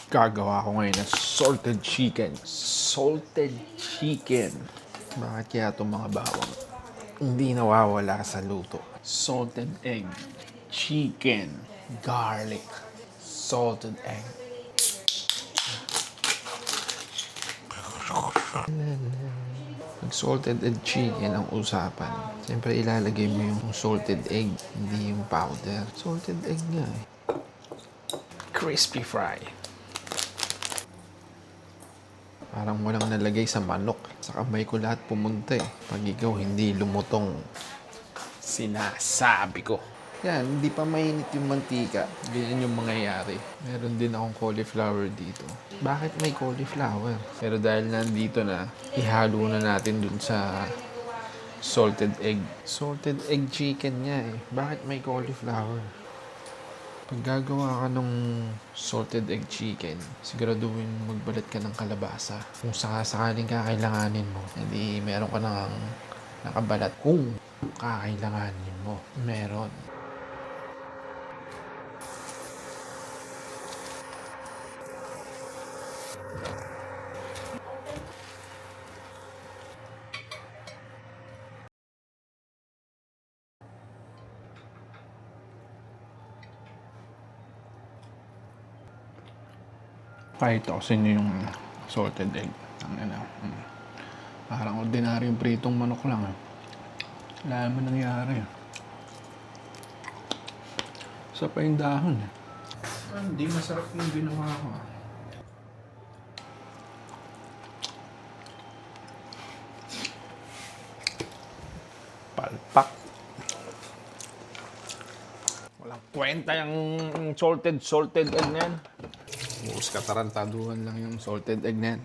Gagawa ko ngayon ng salted chicken. Salted chicken. Bakit kaya itong mga bawang hindi nawawala sa luto? Salted egg, chicken, garlic, salted egg. Pag salted egg chicken ang usapan, siyempre ilalagay mo yung salted egg, hindi yung powder. Salted egg nga eh. Crispy fry. Parang walang nalagay sa manok. Sa kamay ko lahat pumunta eh. Pag ikaw hindi lumutong, sinasabi ko. Yan, hindi pa mainit yung mantika. Ganyan yung mangyayari. Meron din akong cauliflower dito. Bakit may cauliflower? Pero dahil nandito na, ihalo na natin dun sa salted egg. Salted egg chicken nga eh. Bakit may cauliflower? Pag gagawa ka ng salted egg chicken, siguraduhin magbalat ka ng kalabasa. Kung sakasakaling kakailanganin mo, hindi meron ka nang nakabalat. Kung kakailanganin mo, meron. Kahit tosin nyo yung salted egg. Parang ordinaryong pritong manok lang eh. Wala naman nangyari. Isa pa yung dahon eh. Hindi masarap yung ginawa ko. Palpak. Walang kwenta yung salted egg na yan. Bukas katarantaduhan lang yung salted egg na yan.